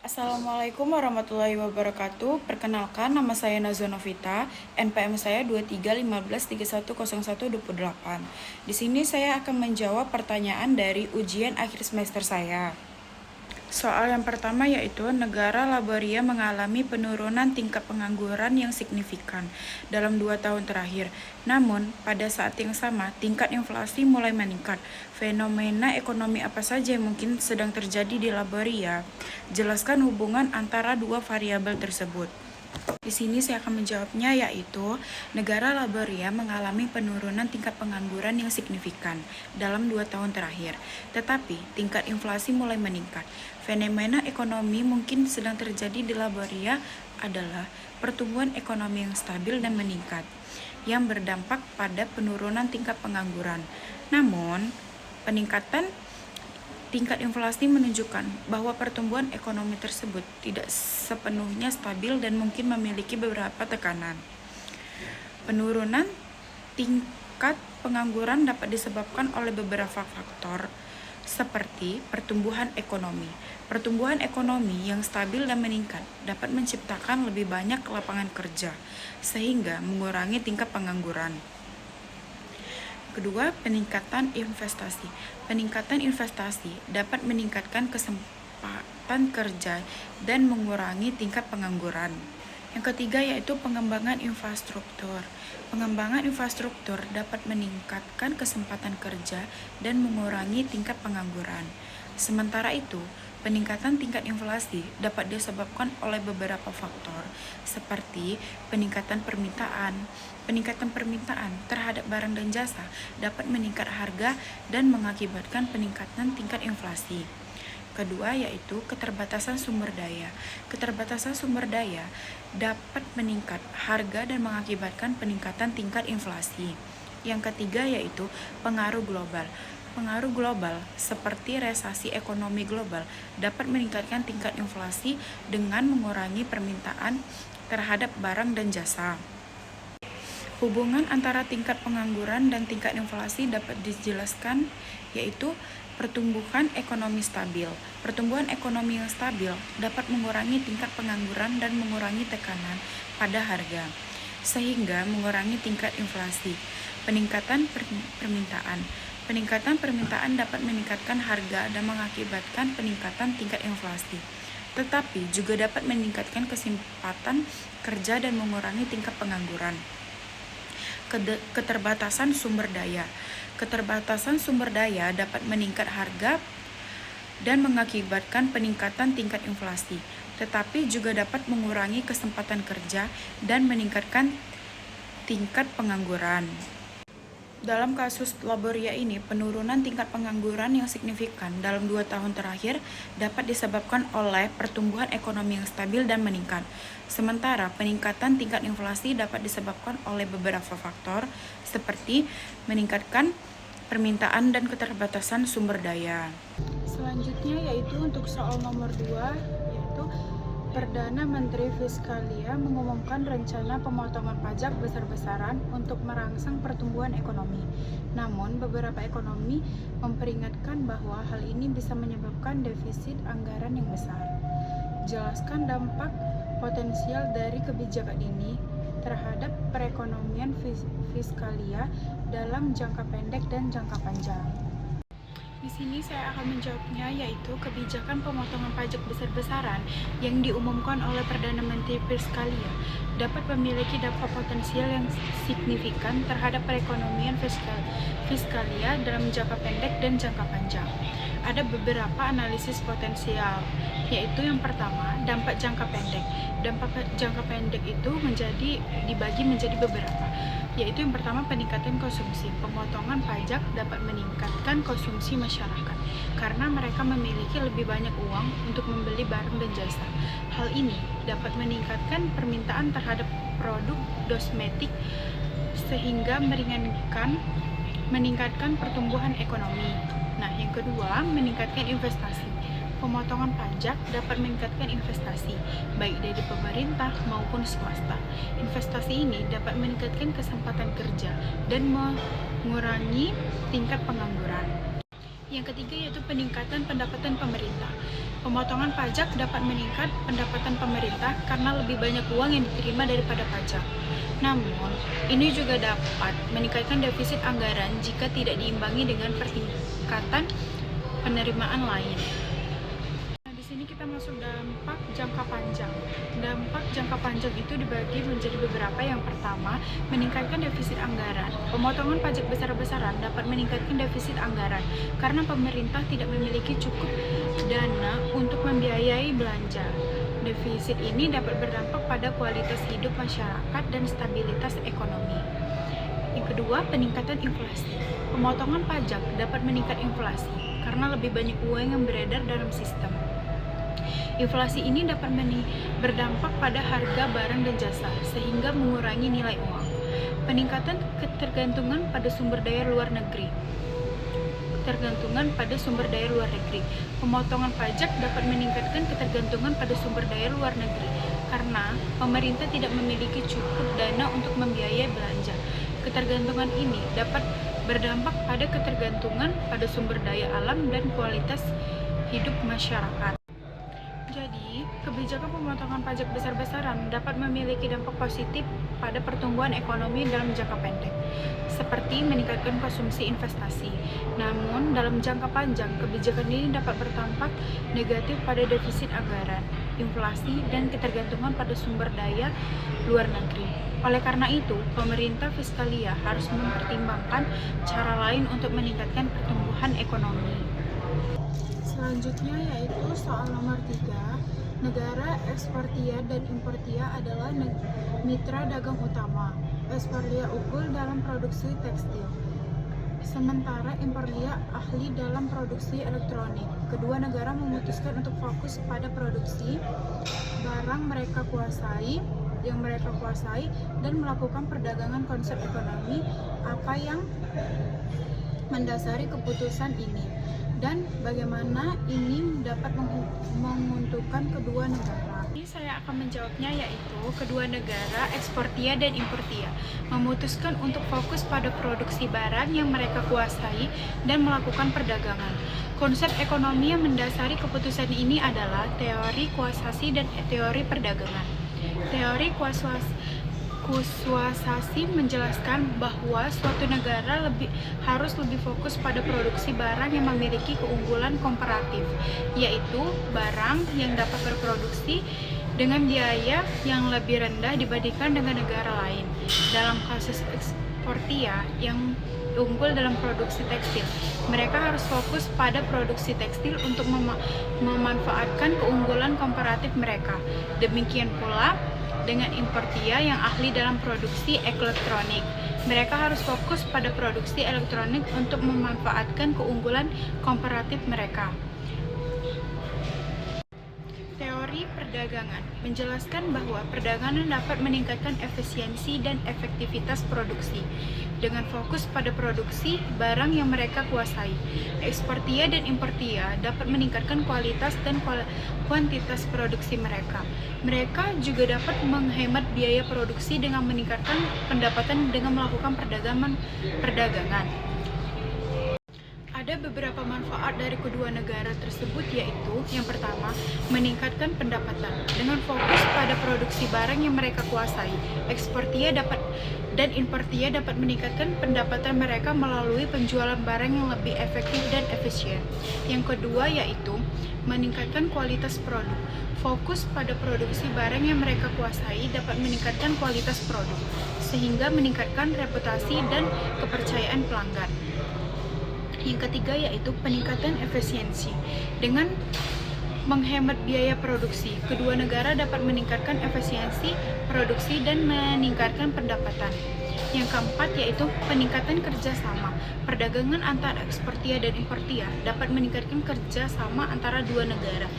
Assalamualaikum warahmatullahi wabarakatuh. Perkenalkan, nama saya Nazwa Novita, NPM saya 2315310128. Di sini saya akan menjawab pertanyaan dari ujian akhir semester saya. Soal yang pertama yaitu negara Liberia mengalami penurunan tingkat pengangguran yang signifikan dalam 2 tahun terakhir. Namun, pada saat yang sama, tingkat inflasi mulai meningkat. Fenomena ekonomi apa saja yang mungkin sedang terjadi di Liberia? Jelaskan hubungan antara dua variabel tersebut. Di sini saya akan menjawabnya, yaitu negara Liberia mengalami penurunan tingkat pengangguran yang signifikan dalam 2 tahun terakhir, tetapi tingkat inflasi mulai meningkat. Fenomena ekonomi mungkin sedang terjadi di Liberia adalah pertumbuhan ekonomi yang stabil dan meningkat, yang berdampak pada penurunan tingkat pengangguran. Namun, peningkatan tingkat inflasi menunjukkan bahwa pertumbuhan ekonomi tersebut tidak sepenuhnya stabil dan mungkin memiliki beberapa tekanan. Penurunan tingkat pengangguran dapat disebabkan oleh beberapa faktor, seperti pertumbuhan ekonomi. Pertumbuhan ekonomi yang stabil dan meningkat dapat menciptakan lebih banyak lapangan kerja, sehingga mengurangi tingkat pengangguran. Kedua, peningkatan investasi. Peningkatan investasi dapat meningkatkan kesempatan kerja dan mengurangi tingkat pengangguran. Yang ketiga yaitu pengembangan infrastruktur. Pengembangan infrastruktur dapat meningkatkan kesempatan kerja dan mengurangi tingkat pengangguran. Sementara itu, peningkatan tingkat inflasi dapat disebabkan oleh beberapa faktor, seperti peningkatan permintaan. Peningkatan permintaan terhadap barang dan jasa dapat meningkat harga dan mengakibatkan peningkatan tingkat inflasi. Kedua yaitu keterbatasan sumber daya. Keterbatasan sumber daya dapat meningkat harga dan mengakibatkan peningkatan tingkat inflasi. Yang ketiga yaitu pengaruh global. Pengaruh global seperti resesi ekonomi global dapat meningkatkan tingkat inflasi dengan mengurangi permintaan terhadap barang dan jasa. Hubungan antara tingkat pengangguran dan tingkat inflasi dapat dijelaskan, yaitu pertumbuhan ekonomi stabil. Pertumbuhan ekonomi yang stabil dapat mengurangi tingkat pengangguran dan mengurangi tekanan pada harga, sehingga mengurangi tingkat inflasi. Peningkatan permintaan. Peningkatan permintaan dapat meningkatkan harga dan mengakibatkan peningkatan tingkat inflasi, tetapi juga dapat meningkatkan kesempatan kerja dan mengurangi tingkat pengangguran. Keterbatasan sumber daya. Keterbatasan sumber daya dapat meningkat harga dan mengakibatkan peningkatan tingkat inflasi, tetapi juga dapat mengurangi kesempatan kerja dan meningkatkan tingkat pengangguran. Dalam kasus Liberia ini, penurunan tingkat pengangguran yang signifikan dalam 2 tahun terakhir dapat disebabkan oleh pertumbuhan ekonomi yang stabil dan meningkat. Sementara peningkatan tingkat inflasi dapat disebabkan oleh beberapa faktor, seperti meningkatkan permintaan dan keterbatasan sumber daya. Selanjutnya yaitu untuk soal nomor 2, yaitu Perdana Menteri Fiskalia mengumumkan rencana pemotongan pajak besar-besaran untuk merangsang pertumbuhan ekonomi. Namun, beberapa ekonomi memperingatkan bahwa hal ini bisa menyebabkan defisit anggaran yang besar. Jelaskan dampak potensial dari kebijakan ini terhadap perekonomian Fiskalia dalam jangka pendek dan jangka panjang. Di sini saya akan menjawabnya, yaitu kebijakan pemotongan pajak besar-besaran yang diumumkan oleh Perdana Menteri Fiskalia dapat memiliki dampak potensial yang signifikan terhadap perekonomian Fiskalia dalam jangka pendek dan jangka panjang. Ada beberapa analisis potensial, yaitu yang pertama, dampak jangka pendek. Dampak jangka pendek itu dibagi menjadi beberapa, yaitu yang pertama, peningkatan konsumsi. Pemotongan pajak dapat meningkatkan konsumsi masyarakat karena mereka memiliki lebih banyak uang untuk membeli barang dan jasa. Hal ini dapat meningkatkan permintaan terhadap produk kosmetik sehingga meningkatkan pertumbuhan ekonomi. Nah, yang kedua, meningkatkan investasi. Pemotongan pajak dapat meningkatkan investasi, baik dari pemerintah maupun swasta. Investasi ini dapat meningkatkan kesempatan kerja dan mengurangi tingkat pengangguran. Yang ketiga yaitu peningkatan pendapatan pemerintah. Pemotongan pajak dapat meningkat pendapatan pemerintah karena lebih banyak uang yang diterima daripada pajak. Namun, ini juga dapat meningkatkan defisit anggaran jika tidak diimbangi dengan peningkatan penerimaan lain. Nah, di sini kita masuk dampak jangka panjang. Dampak jangka panjang itu dibagi menjadi beberapa. Yang pertama, meningkatkan defisit anggaran. Pemotongan pajak besar-besaran dapat meningkatkan defisit anggaran karena pemerintah tidak memiliki cukup dana untuk membiayai belanja. Defisit ini dapat berdampak pada kualitas hidup masyarakat dan stabilitas ekonomi. Yang kedua, peningkatan inflasi. Pemotongan pajak dapat meningkat inflasi karena lebih banyak uang yang beredar dalam sistem. Inflasi ini dapat berdampak pada harga barang dan jasa, sehingga mengurangi nilai uang. Peningkatan ketergantungan pada sumber daya luar negeri. Pemotongan pajak dapat meningkatkan ketergantungan pada sumber daya luar negeri karena pemerintah tidak memiliki cukup dana untuk membiayai belanja. Ketergantungan ini dapat berdampak pada ketergantungan pada sumber daya alam dan kualitas hidup masyarakat. Jadi, kebijakan pemotongan pajak besar-besaran dapat memiliki dampak positif pada pertumbuhan ekonomi dalam jangka pendek, seperti meningkatkan konsumsi investasi. Namun, dalam jangka panjang, kebijakan ini dapat berdampak negatif pada defisit anggaran, inflasi, dan ketergantungan pada sumber daya luar negeri. Oleh karena itu, pemerintah fiskalia harus mempertimbangkan cara lain untuk meningkatkan pertumbuhan ekonomi. Selanjutnya yaitu soal nomor 3. Negara eksportia dan importia adalah mitra dagang utama. Eksportia unggul dalam produksi tekstil, sementara importia ahli dalam produksi elektronik. Kedua negara memutuskan untuk fokus pada produksi barang yang mereka kuasai dan melakukan perdagangan. Konsep ekonomi apa yang mendasari keputusan ini dan bagaimana ini dapat menguntungkan kedua negara. Ini saya akan menjawabnya, yaitu kedua negara eksportia dan importia memutuskan untuk fokus pada produksi barang yang mereka kuasai dan melakukan perdagangan. Konsep ekonomi yang mendasari keputusan ini adalah teori kuasasi dan teori perdagangan. Teori kuasasi menjelaskan bahwa suatu negara harus lebih fokus pada produksi barang yang memiliki keunggulan komparatif, yaitu barang yang dapat berproduksi dengan biaya yang lebih rendah dibandingkan dengan negara lain. Dalam kasus eksportia yang unggul dalam produksi tekstil, mereka harus fokus pada produksi tekstil untuk memanfaatkan keunggulan komparatif mereka. Demikian pula dengan importia yang ahli dalam produksi elektronik, mereka harus fokus pada produksi elektronik untuk memanfaatkan keunggulan komparatif mereka. Teori perdagangan menjelaskan bahwa perdagangan dapat meningkatkan efisiensi dan efektivitas produksi dengan fokus pada produksi barang yang mereka kuasai. Eksportia dan importia dapat meningkatkan kualitas dan kuantitas produksi mereka. Mereka juga dapat menghemat biaya produksi dengan meningkatkan pendapatan dengan melakukan perdagangan. Ada beberapa manfaat dari kedua negara tersebut, yaitu yang pertama, meningkatkan pendapatan dengan fokus pada produksi barang yang mereka kuasai. Eksportia dan importia dapat meningkatkan pendapatan mereka melalui penjualan barang yang lebih efektif dan efisien. Yang kedua yaitu meningkatkan kualitas produk. Fokus pada produksi barang yang mereka kuasai dapat meningkatkan kualitas produk, sehingga meningkatkan reputasi dan kepercayaan pelanggan. Yang ketiga yaitu peningkatan efisiensi. Dengan menghemat biaya produksi, kedua negara dapat meningkatkan efisiensi produksi dan meningkatkan pendapatan. Yang keempat yaitu peningkatan kerjasama. Perdagangan antara eksportia dan importia dapat meningkatkan kerjasama antara dua negara,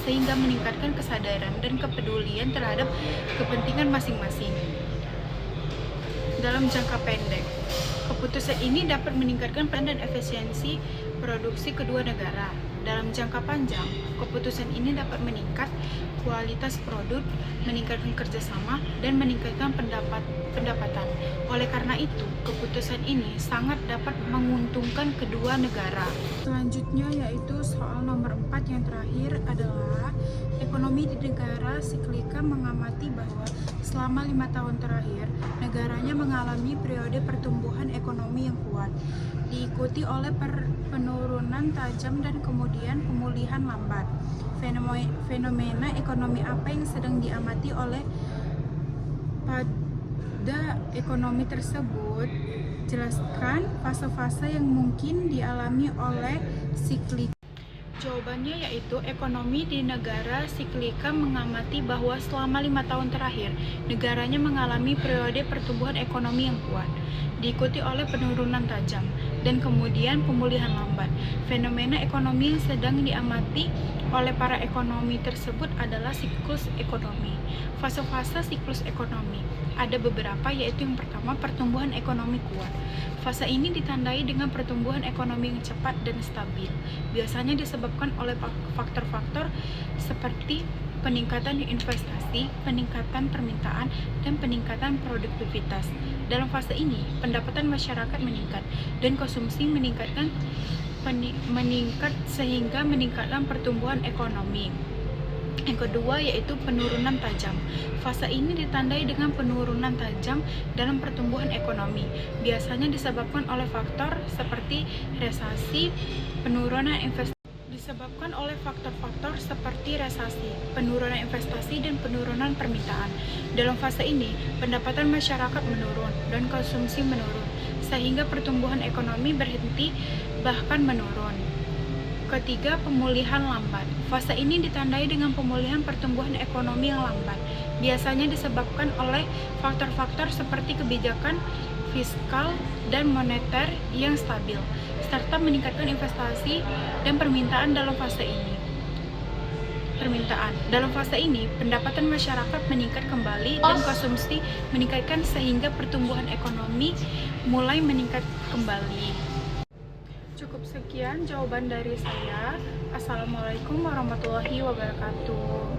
sehingga meningkatkan kesadaran dan kepedulian terhadap kepentingan masing-masing. Dalam jangka pendek, keputusan ini dapat meningkatkan peran dan efisiensi produksi kedua negara. Dalam jangka panjang, keputusan ini dapat meningkat kualitas produk, meningkatkan kerjasama, dan meningkatkan pendapatan. Oleh karena itu, keputusan ini sangat dapat menguntungkan kedua negara. Selanjutnya yaitu soal nomor 4 yang terakhir adalah ekonomi di negara siklika mengamati bahwa selama 5 tahun terakhir, negaranya mengalami periode pertumbuhan ekonomi yang kuat, diikuti oleh penurunan tajam dan kemudian pemulihan lambat. Fenomena ekonomi apa yang sedang diamati oleh pada ekonomi tersebut? Jelaskan fase-fase yang mungkin dialami oleh siklika. Jawabannya yaitu ekonomi di negara siklika mengamati bahwa selama 5 tahun terakhir, negaranya mengalami periode pertumbuhan ekonomi yang kuat, diikuti oleh penurunan tajam, dan kemudian pemulihan lambat. Fenomena ekonomi yang sedang diamati oleh para ekonomi tersebut adalah siklus ekonomi. Fase-fase siklus ekonomi ada beberapa, yaitu yang pertama, pertumbuhan ekonomi kuat. Fase ini ditandai dengan pertumbuhan ekonomi yang cepat dan stabil. Biasanya disebabkan oleh faktor-faktor seperti peningkatan investasi, peningkatan permintaan, dan peningkatan produktivitas. Dalam fase ini, pendapatan masyarakat meningkat dan konsumsi meningkat sehingga meningkatkan pertumbuhan ekonomi. Yang kedua yaitu penurunan tajam. Fase ini ditandai dengan penurunan tajam dalam pertumbuhan ekonomi. Biasanya disebabkan oleh faktor seperti resesi, penurunan investasi, penurunan investasi dan penurunan permintaan. Dalam fase ini, pendapatan masyarakat menurun dan konsumsi menurun, sehingga pertumbuhan ekonomi berhenti bahkan menurun. Ketiga, pemulihan lambat. Fase ini ditandai dengan pemulihan pertumbuhan ekonomi yang lambat. Biasanya disebabkan oleh faktor-faktor seperti kebijakan fiskal dan moneter yang stabil, serta meningkatkan investasi dan permintaan dalam fase ini. Dalam fase ini, pendapatan masyarakat meningkat kembali dan konsumsi meningkatkan sehingga pertumbuhan ekonomi mulai meningkat kembali. Cukup sekian jawaban dari saya. Assalamualaikum warahmatullahi wabarakatuh.